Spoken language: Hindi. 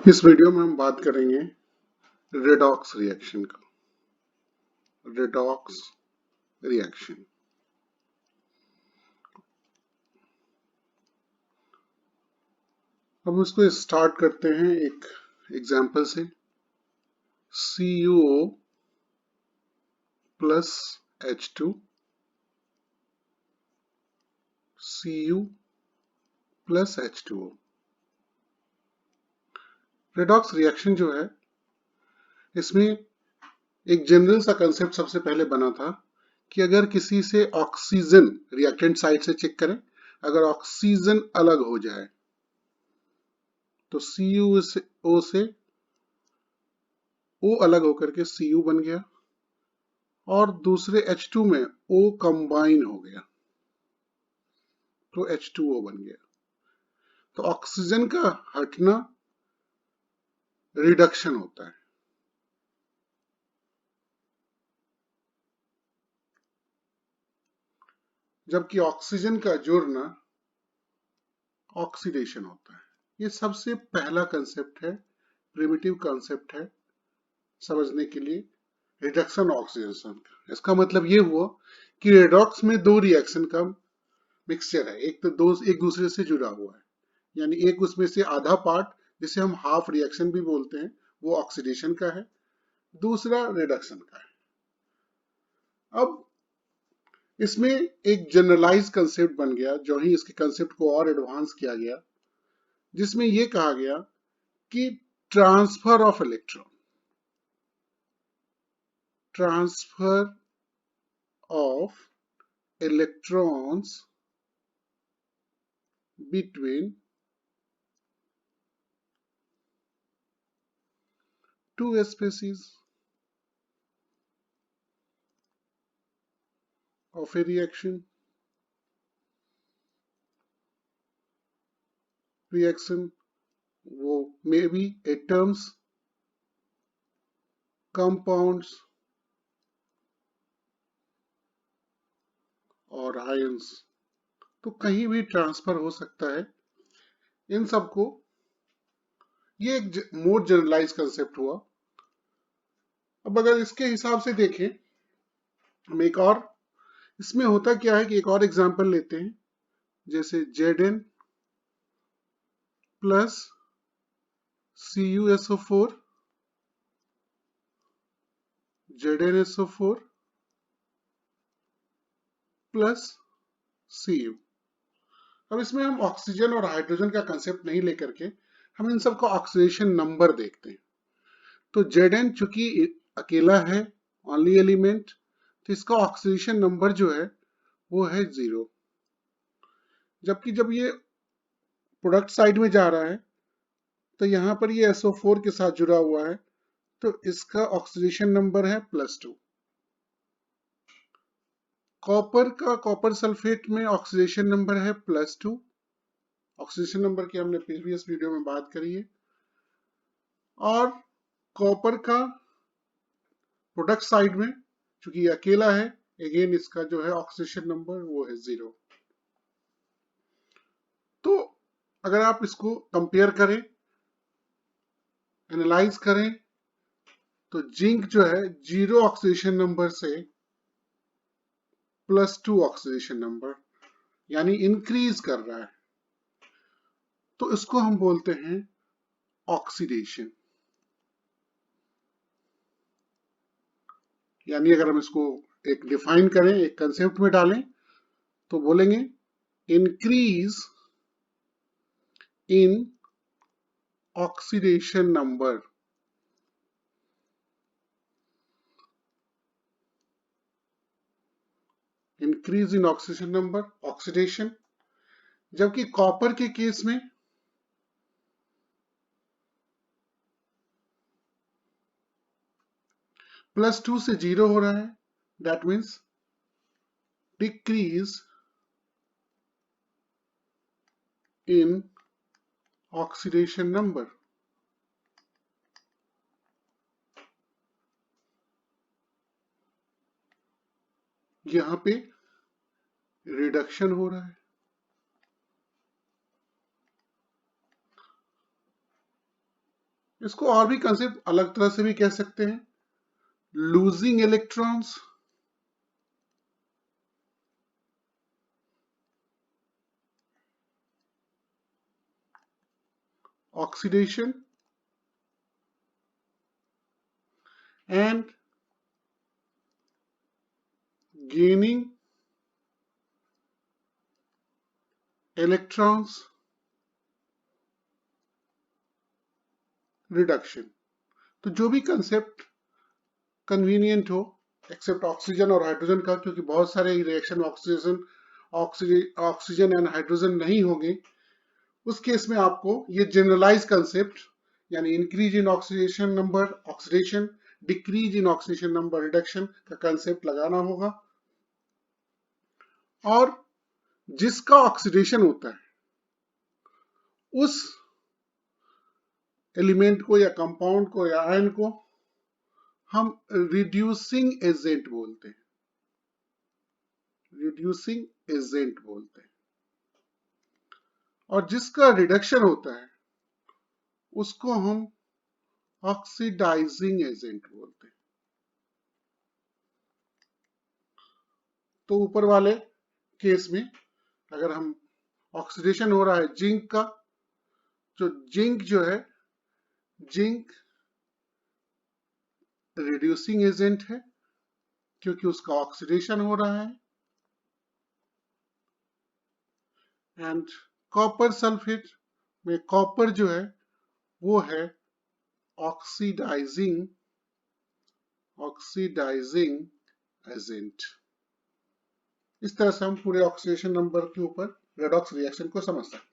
इस वीडियो में हम बात करेंगे रेडॉक्स रिएक्शन का। रेडॉक्स रिएक्शन, अब इसको स्टार्ट करते हैं एक एग्जाम्पल से। CuO plus H2, Cu plus H2O। Redox reaction जो है, इसमें एक जनरल सा कंसेप्ट सबसे पहले बना था कि अगर किसी से ऑक्सीजन, रिएक्टेंट साइड से चेक करें, अगर ऑक्सीजन अलग हो जाए तो CuO से O अलग होकर के Cu बन गया और दूसरे H2 में O कंबाइन हो गया तो H2O बन गया। तो ऑक्सीजन का हटना रिडक्शन होता है, जबकि ऑक्सीजन का जुड़ना ऑक्सीडेशन होता है। ये सबसे पहला कंसेप्ट है, प्रिमिटिव कंसेप्ट है समझने के लिए रिडक्शन ऑक्सीडेशन का। इसका मतलब ये हुआ कि रेडॉक्स में दो रिएक्शन का मिक्सचर है, एक तो दो एक दूसरे से जुड़ा हुआ है, यानी एक उसमें से आधा पार्ट जिसे हम हाफ रिएक्शन भी बोलते हैं वो ऑक्सीडेशन का है, दूसरा रिडक्शन का है। अब इसमें एक जनरलाइज कंसेप्ट बन गया, जो ही इसके कंसेप्ट को और एडवांस किया गया, जिसमें यह कहा गया कि transfer of electron, transfer of electrons between two species of a reaction वो may be atoms, compounds और आयंस, तो कहीं भी ट्रांसफर हो सकता है इन सबको। ये एक मोर जनरलाइज कंसेप्ट हुआ। अब अगर इसके हिसाब से देखें, हम एक और, इसमें होता क्या है कि एक और एग्जांपल लेते हैं, जैसे Zn plus CuSO4, ZnSO4 plus Cu। अब इसमें हम ऑक्सीजन और हाइड्रोजन का कंसेप्ट नहीं लेकर के हम इन सबका ऑक्सीडेशन नंबर देखते हैं। तो Zn चूंकि अकेला है, ओनली एलिमेंट, तो इसका ऑक्सीडेशन नंबर जो है वो है 0। जबकि जब ये प्रोडक्ट साइड में जा रहा है तो यहाँ पर ये SO4 के साथ जुड़ा हुआ है, तो इसका ऑक्सीडेशन नंबर है +2। कॉपर का, कॉपर सल्फेट में ऑक्सीडेशन नंबर है +2। ऑक्सीडेशन नंबर की हमने प्रीवियस वीडियो में बात करी है। और कॉपर का प्रोडक्ट साइड में चूंकि ये अकेला है, अगेन इसका जो है ऑक्सीडेशन नंबर वो है 0। तो अगर आप इसको कंपेयर करें, एनालाइज करें, तो जिंक जो है 0 ऑक्सीडेशन नंबर से +2 ऑक्सीडेशन नंबर, यानी इंक्रीज कर रहा है, तो इसको हम बोलते हैं ऑक्सीडेशन। यानी अगर हम इसको एक डिफाइन करें, एक कंसेप्ट में डालें, तो बोलेंगे increase in oxidation number, increase in oxidation number, oxidation. जबकि कॉपर के केस में +2 से 0 हो रहा है, that means decrease in oxidation number. यहां पे रिडक्शन हो रहा है। इसको और भी कंसेप्ट अलग तरह से भी कह सकते हैं, losing electrons, oxidation and gaining electrons reduction. तो जो भी कंसेप्ट कन्वीनियंट हो, एक्सेप्ट ऑक्सीजन और हाइड्रोजन का, क्योंकि बहुत सारे रिएक्शन ऑक्सीजन एंड हाइड्रोजन नहीं होंगे, उस केस में आपको ये जनरलाइज कंसेप्ट यानी increase in oxidation number oxidation, decrease in oxidation number reduction का कंसेप्ट लगाना होगा। और जिसका ऑक्सीडेशन होता है उस एलिमेंट को या कंपाउंड को या आयन को हम रिड्यूसिंग एजेंट बोलते हैं, रिड्यूसिंग एजेंट बोलते हैं। और जिसका रिडक्शन होता है उसको हम ऑक्सीडाइजिंग एजेंट बोलते हैं। तो ऊपर वाले केस में अगर हम ऑक्सीडेशन हो रहा है जिंक का, तो जिंक जो है, जिंक रिड्यूसिंग एजेंट है क्योंकि उसका ऑक्सीडेशन हो रहा है। एंड कॉपर सल्फेट में कॉपर जो है वो है ऑक्सीडाइजिंग एजेंट। इस तरह से हम पूरे ऑक्सीडेशन नंबर के ऊपर रेडॉक्स रिएक्शन को समझ सकते हैं।